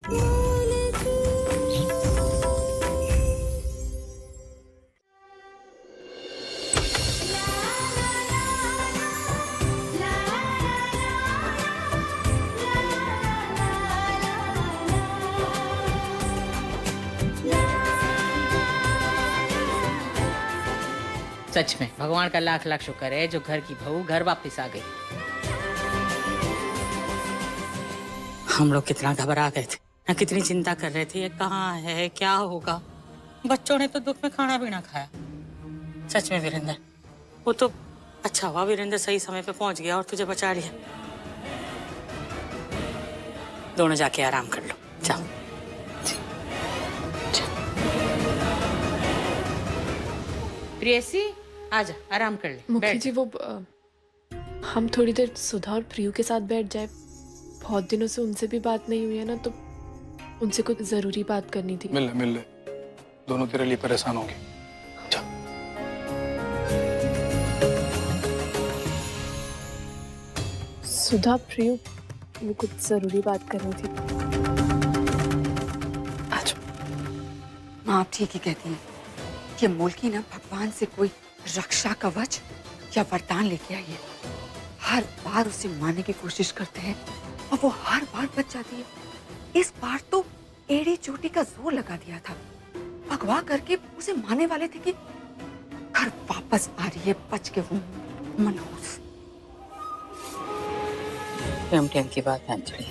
सच में भगवान का लाख लाख शुक्र है जो घर की बहू घर वापस आ गई। हम लोग कितना घबरा गए थे ना, कितनी चिंता कर रहे थे ये कहाँ है, क्या होगा। बच्चों ने तो दुख में खाना भी ना खाया। सच में वीरेंद्र, वो तो अच्छा हुआ वीरेंद्र सही समय पे पहुंच गया और तुझे बचा लिया। दोनों जाके आराम कर लो, जाओ। प्रियसी आजा, आराम कर ले। मुखी जी, वो हम थोड़ी देर सुधा और प्रियू के साथ बैठ जाए। बहुत दिनों से उनसे भी बात नहीं हुई है ना, तो उनसे कुछ जरूरी बात करनी थी। मिल ले, दोनों तेरे लिए परेशान होंगे। सुधा, प्रियू, वो कुछ जरूरी बात करनी थी। आज माँ आप ठीक ही कहती हैं। ये मुल्की ना भगवान से कोई रक्षा कवच या वरदान लेके आई है। हर बार उसे मारने की कोशिश करते हैं और वो हर बार बच जाती है। इस बार तो एड़ी चोटी का जोर लगा दिया था। भगवा करके उसे मारने वाले थे कि घर वापस आ रही है बच के वो मनहूस। टेम की बात है अंजलि,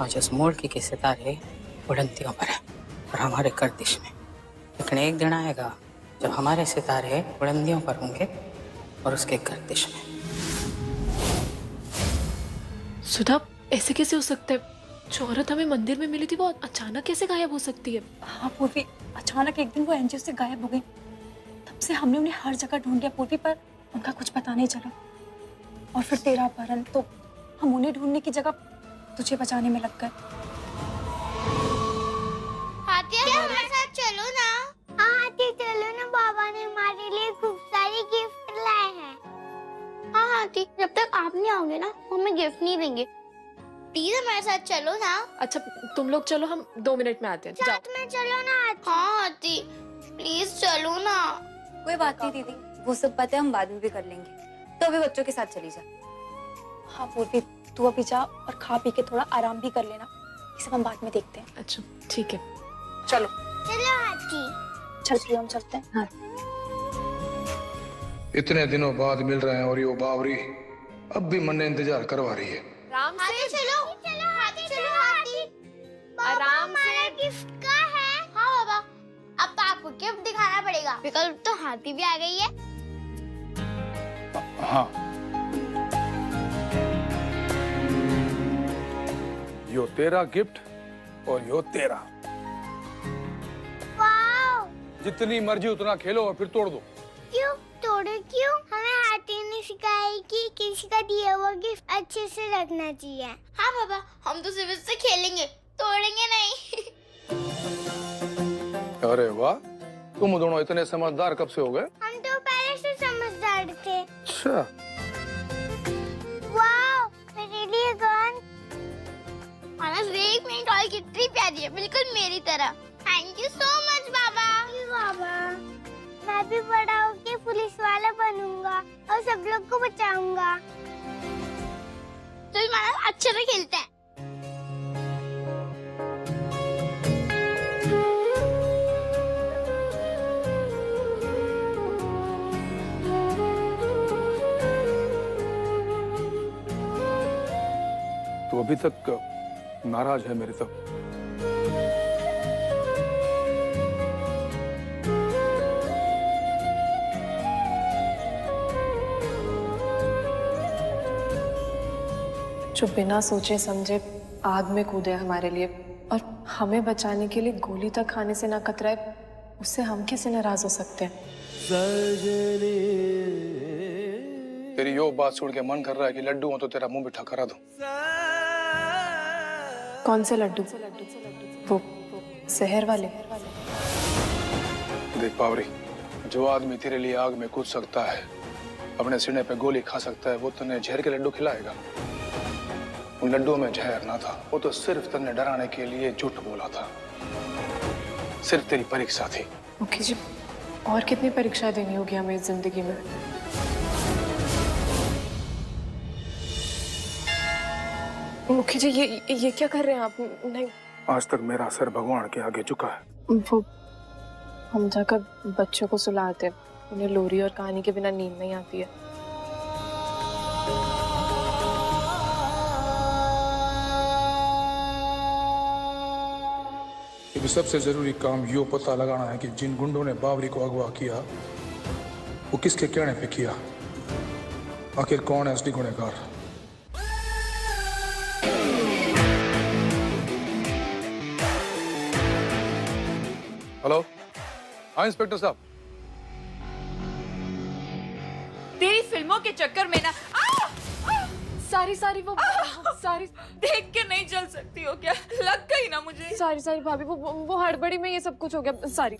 आज उस मुल्की के सितारे उड़ंतियों पर है और हमारे गर्दिश में। लेकिन एक दिन आएगा जब हमारे सितारे बुलंदियों पर होंगे और उसके गर्दिश में। सुधा, ऐसे कैसे हो सकता है? जो औरत हमें मंदिर में मिली थी वो अचानक कैसे गायब हो सकती है? हाँ पूर्वी, अचानक एक दिन वो एनजीओ से गायब हो गई। तब से हमने उन्हें हर जगह ढूंढ लिया पूर्वी, पर उनका कुछ पता नहीं चला। और फिर तेरा अपहरण, तो हम उन्हें ढूंढने की जगह तुझे बचाने में लग गए। हमारे साथ चलो ना। हाँ हाथी चलो ना, बाबा ने हमारे लिए खूब सारी गिफ्ट लाए हैं। हाँ हाथी, जब तक आप नहीं आओगे ना हमें गिफ्ट नहीं देंगे। प्लीज हमारे साथ चलो ना। अच्छा तुम लोग चलो, हम 2 मिनट में आते हैं। जाओ। साथ में चलो ना हाथी। हाँ हाथी प्लीज चलो ना। कोई बात नहीं दीदी, वो सब बातें हम बाद में भी कर लेंगे। तो अभी बच्चों के साथ चली जा। हाँ पूर्वी, तू अभी जा और खा पी के थोड़ा आराम भी कर लेना। ये सब हम बाद में देखते हैं। अच्छा ठीक है, चलो चलो हाथी। चल प्रियम, चलते हैं। हाँ। इतने दिनों बाद मिल रहे हैं और ये बावरी अब भी मन ने इंतजार करवा रही है। हाथी चलो, चलो हाथी, चलो हाथी। आराम से। हमारा गिफ्ट का है। हाँ बाबा, अब तो आपको गिफ्ट दिखाना पड़ेगा। विकल्प तो हाथी भी आ गई है। हाँ, यो तेरा गिफ्ट और यो तेरा। वाओ! जितनी मर्जी उतना खेलो और फिर तोड़ दो। क्यों तोड़े क्यों? हमें हाथी ने सिखाया कि किसी का दिया हुआ गिफ्ट अच्छे से रखना चाहिए। हाँ बाबा, हम तो सिर्फ इससे खेलेंगे, तोड़ेंगे नहीं। अरे वाह, तुम दोनों इतने समझदार कब से हो गए? हम तो पहले से समझदार थे। अच्छा, वाओ, मेरे लिए गन। मानस देख, मेरी टॉय कितनी प्यारी है, बिल्कुल मेरी तरह। थैंक यू सो मच बाबा। बाबा, मैं भी बड़ा होके पुलिस वाला बनूंगा और सब लोग को बचाऊंगा। तो मानस अच्छे से खेलते हैं। तो अभी तक नाराज है मेरे तक। जो बिना सोचे समझे आग में कूदे हमारे लिए और हमें बचाने के लिए गोली तक खाने से ना कतराए, उससे हम कैसे नाराज हो सकते हैं? तेरी यो बात सुन के मन कर रहा है कि लड्डू हो तो तेरा मुंह मीठा करा दूं। कौन से लड्डू? वो शहर वाले? देख पावरी, जो आदमी तेरे लिए आग में कूद सकता है, अपने सीने पे गोली खा सकता है, वो तूने जहर के लड्डू खिलाएगा? उन लड्डुओं में जहर ना था, वो तो सिर्फ तन्ने डराने के लिए झूठ बोला था। सिर्फ तेरी परीक्षा थी। मुखी जी, और कितनी परीक्षा देनी होगी हमें इस जिंदगी में? मुखी जी, ये क्या कर रहे हैं आप? नहीं, आज तक मेरा सर भगवान के आगे झुका है। वो हम जाकर बच्चों को सुलाते हैं, उन्हें लोरी और कहानी के बिना नींद नहीं आती है। अभी सबसे जरूरी काम यो पता लगाना है कि जिन गुंडों ने बावरी को अगवा किया वो किसके कहने पे किया, आखिर कौन है असली गुनहगार। हेलो, हाँ इंस्पेक्टर साहब। तेरी फिल्मों के चक्कर में ना सारी वो सारी देख के नहीं चल सकती हो क्या? लग गई ना मुझे। सारी भाभी, वो हड़बड़ी में ये सब कुछ हो गया। सारी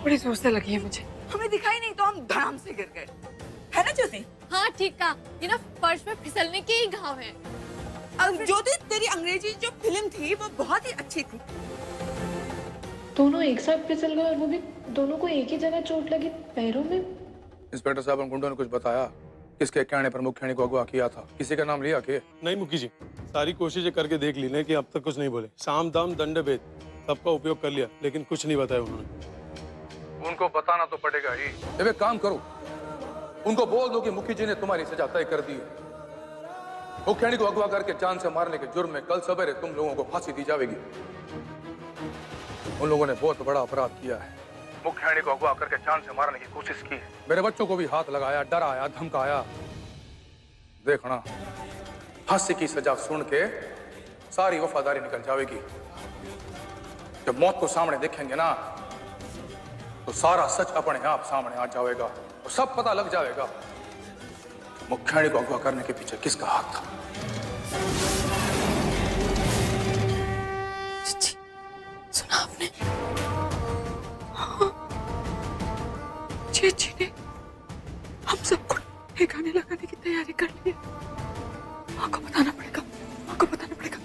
बड़ी जोर से लगी है मुझे। हमें दिखाई नहीं तो हम धड़ाम से गिर गए, है ना ज्योति? हाँ ठीक कहा, ये ना फर्श में फिसलने के ही घाव हैं। अब ज्योति, तेरी अंग्रेजी जो फिल्म थी वो बहुत ही अच्छी थी। दोनों एक साथ फिसल गए और वो भी दोनों को एक ही जगह चोट लगी, पैरों में। इंस्पेक्टर साहब, उन गुंडों ने कुछ बताया? किसके कहने पर मुखियानी को अगवा किया था? किसी का नाम लिया के? नहीं मुखी जी, सारी कोशिशें करके देख ली, लेकिन अब तक कुछ नहीं बोले। साम दाम दंड भेद सबका उपयोग कर लिया, लेकिन कुछ नहीं बताया उन्होंने। उनको बताना तो पड़ेगा ही। जब एक काम करो, उनको बोल दो कि मुखी जी ने तुम्हारी सजा तय कर दी है। मुखियानी को अगवा करके जान से मारने के जुर्म में कल सवेरे तुम लोगों को फांसी दी जाएगी। उन लोगों ने बहुत बड़ा अपराध किया है, मुखियानी को अगवा करके जान से मारने की कोशिश की है। मेरे बच्चों को भी हाथ लगाया, डराया, धमकाया। देखना, फांसी की सजा सुन के सारी वफादारी निकल जाएगी। जब मौत को सामने देखेंगे ना, तो सारा सच अपने आप सामने आ जाएगा और सब पता लग जाएगा मुखियानी को अगवा करने के पीछे किसका हाथ था। सुना आपने? हाँ, चेची ने हम सबको ठिकाने लगाने की तैयारी कर ली है। माँ को बताना पड़ेगा, माँ को बताना पड़ेगा।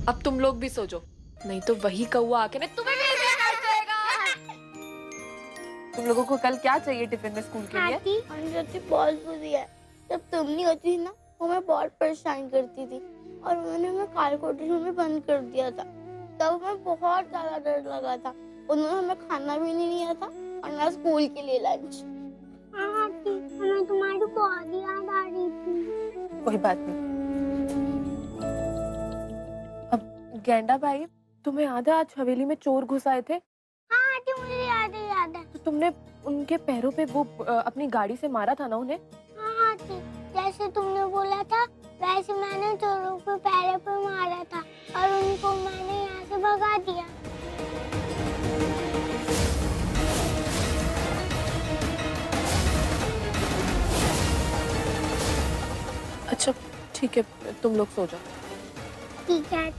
अब तुम लोग भी सो जाओ, नहीं तो वही कौवा आके ना तुम्हें भी काट जाएगा। तुम लोगों को कल क्या चाहिए टिफिन में स्कूल के लिए? आंटी, अंजलि बहुत बुरी है। जब तुम नहीं होती थी ना, वो मैं बहुत परेशान करती थी और उन्होंने हमें काल कोठरी में बंद कर दिया था। तब हमें बहुत ज्यादा डर लगा था। उन्होंने हमें खाना भी नहीं दिया था और ना स्कूल के लिए लंच। आंटी, हमें तुम्हारी बहुत याद आ रही थी। कोई बात नहीं। अब गेंडा भाई, तुम्हें याद है आज हवेली में चोर घुस आए थे? हाँ आंटी, मुझे याद है। तो तुमने उनके पैरों पे वो अपनी गाड़ी से मारा था ना उन्हें? हाँ आंटी, जैसे तुमने बोला था वैसे मैंने चोरों को पैरों पे मारा था और उनको मैंने यहाँ से भगा दिया। अच्छा ठीक है, तुम लोग सो जाओ। ठीक है।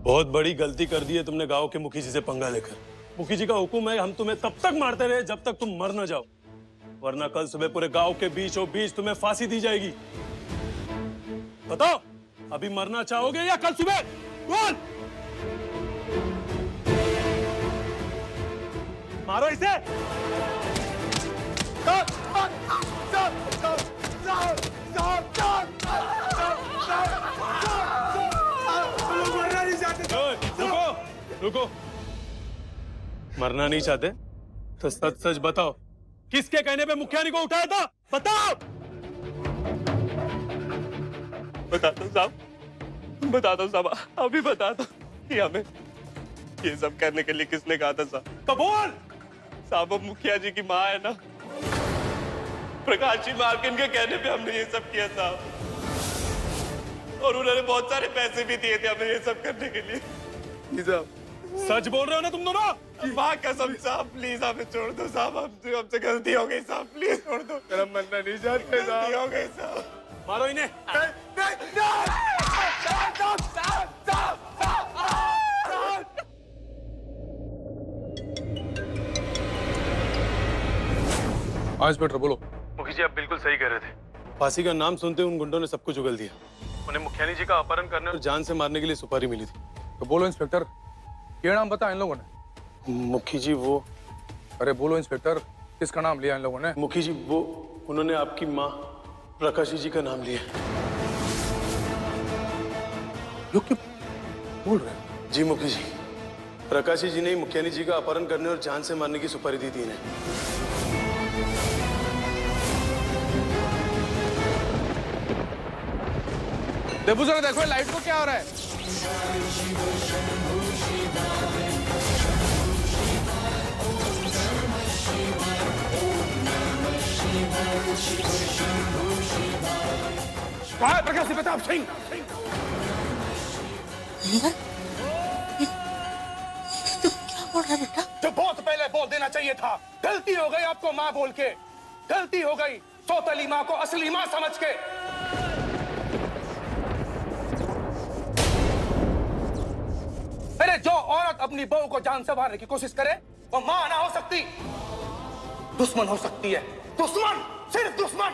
बहुत बड़ी गलती कर दी है तुमने गांव के मुखी जी से पंगा लेकर। मुखी जी का हुक्म है हम तुम्हें तब तक मारते रहे जब तक तुम मर न जाओ, वरना कल सुबह पूरे गांव के बीचों बीच तुम्हें फांसी दी जाएगी। बताओ, अभी मरना चाहोगे या कल सुबह? बोल, मारो इसे। रुको, मरना नहीं चाहते तो सच सच बताओ, किसके कहने पे मुखियानी को उठाया था? बताओ। बताता साहब, बताता साहब, अभी बताता कि हमें ये सब करने के लिए किसने कहा था साहब? कबूल साहब, वो मुखिया जी की माँ है ना, प्रकाश जी मार्किन के कहने पे हमने ये सब किया साहब, और उन्होंने बहुत सारे पैसे भी दिए थे हमें ये सब करने के लिए। साहब सच बोल रहे हो ना तुम दोनों? माँ कसम साहब, प्लीज हमें छोड़ दो साहब, हमसे गलती हो गई साहब, प्लीज छोड़ दो। मेरा मरना नहीं चाहते साहब, गलती हो गई साहब। मारो इन्हें। हाँ इंस्पेक्टर बोलो। मुखी जी आप बिल्कुल सही कह रहे थे। फांसी का नाम सुनते उन गुंडों ने सब कुछ उगल दिया। उन्हें मुखियानी जी का अपहरण करने और जान से मारने के लिए सुपारी मिली थी। तो बोलो इंस्पेक्टर, क्या नाम बताया इन लोगों ने? मुखी जी वो, अरे बोलो इंस्पेक्टर, किसका नाम लिया इन लोगों ने? मुखी जी वो उन्होंने आपकी माँ प्रकाशी जी का नाम लिया। यो क्यों बोल रहे हैं? जी मुखी जी, प्रकाशी जी ने ही मुखियानी जी का अपहरण करने और जान से मारने की सुपारी दी थी इन्हें। देखो जरा, देखो लाइट को क्या हो रहा है? कहाँ है प्रकाश प्रताप सिंह? तू क्या बोल रहा है बेटा? जो बहुत पहले बोल देना चाहिए था। गलती हो गई आपको माँ बोल के, गलती हो गई सौतेली माँ को असली माँ समझ के। अरे जो औरत अपनी बहू को जान से मारने की कोशिश करे वो माँ ना हो सकती, दुश्मन हो सकती है। दुश्मन, सिर्फ दुश्मन।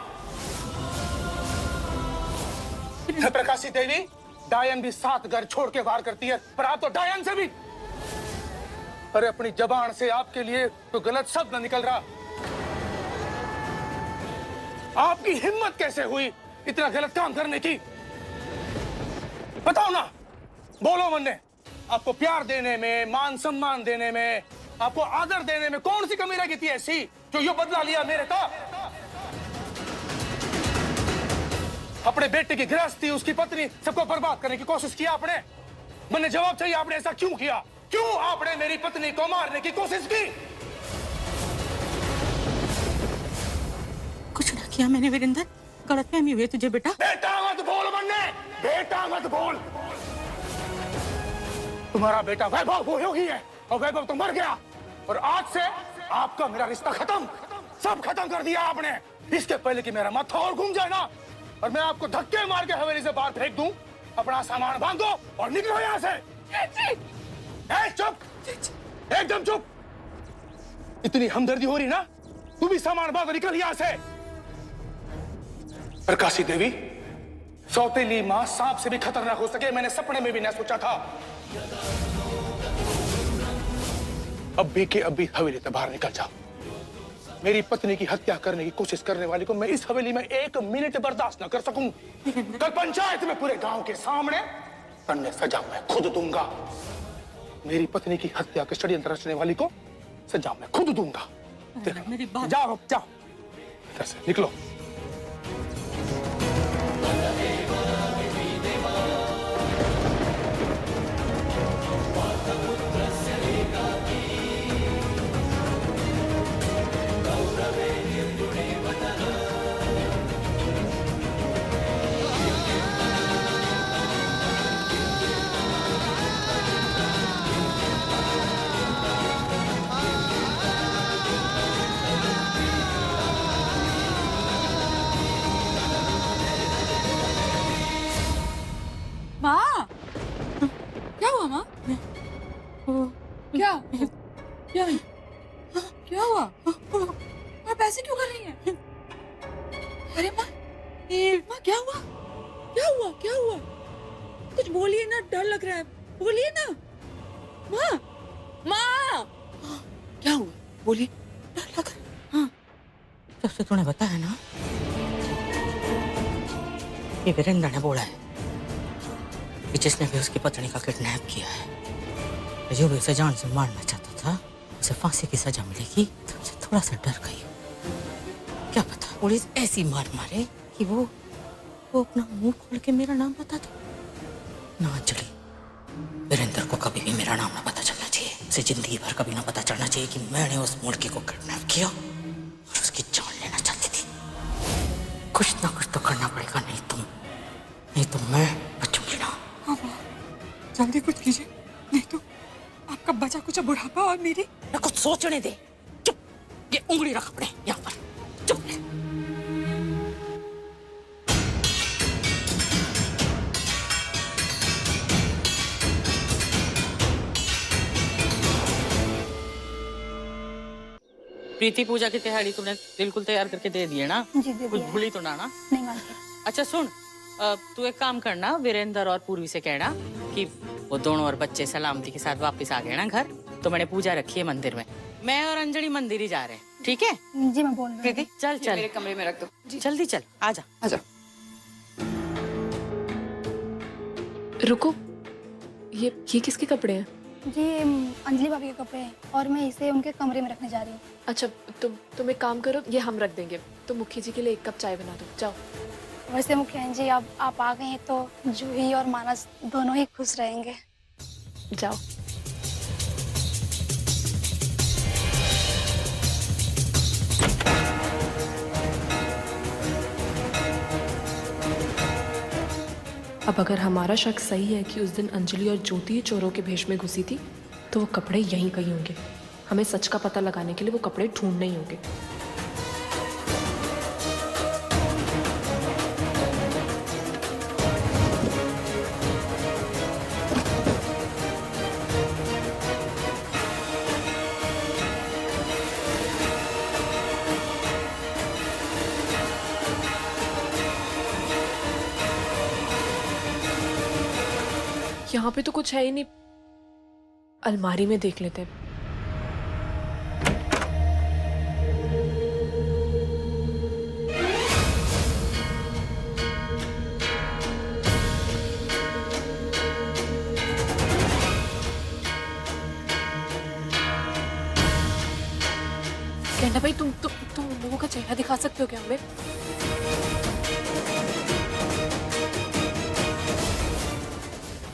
प्रकाशी देवी, डायन भी 7 घर छोड़ के वार करती है, पर आप तो डायन से भी। अरे अपनी जबान से आपके लिए तो गलत शब्द न निकल रहा। आपकी हिम्मत कैसे हुई इतना गलत काम करने की? बताओ ना, बोलो मन्ने। आपको प्यार देने में, मान सम्मान देने में, आपको आदर देने में कौन सी कमी रह गई थी ऐसी जो ये बदला लिया मेरे का? अपने बेटे की गृहस्थी, उसकी पत्नी, सबको बर्बाद करने की कोशिश की आपने। मैंने जवाब चाहिए, आपने ऐसा क्यों किया? क्यों आपने मेरी पत्नी को मारने की कोशिश की? कुछ ना किया मैंने वीरेंद्र, गलतफहमी हुई तुझे बेटा। बेटा मत बोल मन्ने, बेटा मत बोल। तुम्हारा बेटा वैभव वो ही है और वैभव तो मर गया, और आज से आपका मेरा रिश्ता खत्म, सब खत्म कर दिया आपने। इसके पहले कि मेरा माथा और घूम जाए ना और मैं आपको धक्के मार के हवेली से बाहर फेंक दूं, अपना सामान बांधो और निकलो यहाँ से। चुप, एकदम चुप। इतनी हमदर्दी हो रही ना, तू भी सामान बांधो, निकल यहाँ से। प्रकाशी देवी, सौतेली माँ सांप से भी खतरनाक हो सके, मैंने सपने में भी नहीं सोचा था। अभी के अभी हवेली से बाहर निकल जाओ। मेरी पत्नी की हत्या करने की कोशिश करने वाले को मैं इस हवेली में 1 मिनट बर्दाश्त न कर सकूं। कल पंचायत में पूरे गांव के सामने तन्ने सजा मैं खुद दूंगा। मेरी पत्नी की हत्या के षड्यंत्र रचने वाली को सजा मैं खुद दूंगा। मेरी बात, जाओ जाओ, इधर से निकलो। माँ, क्या हुआ माँ? क्या क्या क्या हुआ? आप ऐसे क्यों कर रही हैं? अरे माँ, माँ क्या हुआ? क्या हुआ? क्या हुआ? कुछ बोलिए ना, डर लग रहा है, बोलिए ना। माँ, माँ, क्या हुआ? बोलिए, डर लग रहा है। हाँ, जब से तूने बताया ना, ये वीरेंद्र ने बोला है कि जिसने भी उसकी पत्नी का किडनैप किया है, जो भी उसे जान से मारना चाहता था, उसे फांसी की सजा मिलेगी। तुमसे थोड़ा सा डर गई। क्या पता पुलिस ऐसी मार मारे कि वो अपना मुंह खोल के मेरा नाम बता दे। ना चली, वीरेंद्र को कभी भी मेरा नाम ना पता चलना चाहिए। उसे जिंदगी भर कभी ना पता चलना चाहिए कि मैंने उस मुर्गी को किडनैप किया और उसकी जान लेना चाहती थी। कुछ ना कुछ तो करना पड़ेगा, नहीं तो मैं बचूंगी ना। जल्दी कुछ कीजिए, नहीं तो आपका बचा कुछ बुढ़ापा और मेरी। ना कुछ सोचने दे, चुप। ये उंगली रख अपने यहाँ पर, चुप। प्रीति पूजा की तैयारी तूने बिल्कुल तैयार करके दे दी है ना? जी दे कुछ दिया है। भूली तो ना? नहीं मालकिन। अच्छा सुन, तू एक काम करना, वीरेंद्र और पूर्वी से कहना कि वो दोनों और बच्चे सलामती के साथ वापस आ गए ना घर। तो मैंने पूजा रखी है मंदिर में, मैं और अंजलि मंदिर ही जा रहे हैं, ठीक है? जी मैं बोल रही हूँ। चल चल मेरे कमरे में रख दो। जल्दी चल, आजा आजा। रुको, ये किसके कपड़े हैं? जी अंजलि भाभी के कपड़े हैं और मैं इसे उनके कमरे में रखने जा रही हूँ। अच्छा, तुम एक काम करो, ये हम रख देंगे। तुम मुखी जी के लिए 1 कप चाय बना दो, जाओ। वैसे मुखिया जी अब आप आ गए हैं तो जूही और मानस दोनों ही खुश रहेंगे। जाओ। अब अगर हमारा शक सही है कि उस दिन अंजलि और ज्योति चोरों के भेष में घुसी थी, तो वो कपड़े यहीं कहीं होंगे। हमें सच का पता लगाने के लिए वो कपड़े ढूंढने ही होंगे। यहाँ पे तो कुछ है ही नहीं, अलमारी में देख लेते हैं। कहना भाई, तुम लोगों का चेहरा दिखा सकते हो क्या हमें?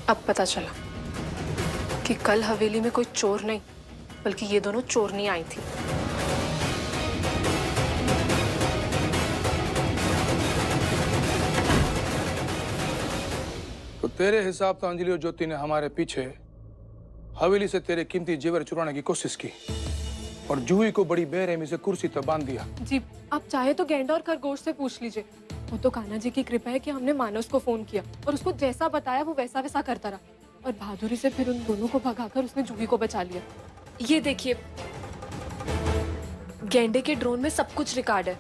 अब पता चला कि कल हवेली में कोई चोर नहीं बल्कि ये दोनों चोरनी आई थी। तो तेरे हिसाब से अंजलि और ज्योति ने हमारे पीछे हवेली से तेरे कीमती जेवर चुराने की कोशिश की और जूही को बड़ी बेरहमी से कुर्सी पर बांध दिया। जी, आप चाहे तो गेंडा और खरगोश से पूछ लीजिए। वो तो कान्हा जी की कृपा है कि हमने मानस को फोन किया और उसको जैसा बताया वो वैसा वैसा करता रहा, और बहादुरी से फिर उन दोनों को भगाकर उसने जूही को बचा लिया। ये देखिए, गेंडे के ड्रोन में सब कुछ रिकॉर्ड है।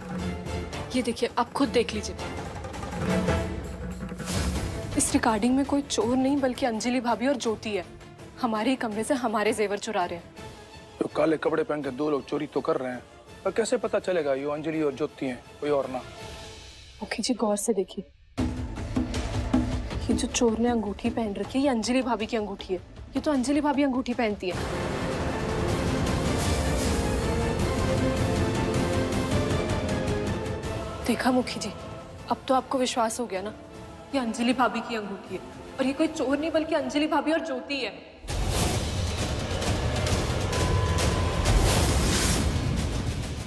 ये देखिए, आप खुद देख लीजिए। इस रिकॉर्डिंग में कोई चोर नहीं बल्कि अंजलि भाभी और ज्योति है। हमारे ही कमरे से हमारे जेवर चुरा रहे हैं। तो काले कपड़े पहन के 2 लोग चोरी तो कर रहे हैं, पर कैसे पता चलेगा ये अंजलि और ज्योति हैं, कोई और ना? मुखी जी गौर से देखिए, ये जो चोर ने अंगूठी पहन रखी है ये अंजलि भाभी की अंगूठी है। ये तो अंजलि भाभी अंगूठी पहनती है। देखा मुखी जी, अब तो आपको विश्वास हो गया ना, ये अंजलि भाभी की अंगूठी है और ये कोई चोर नहीं बल्कि अंजलि भाभी और ज्योति है।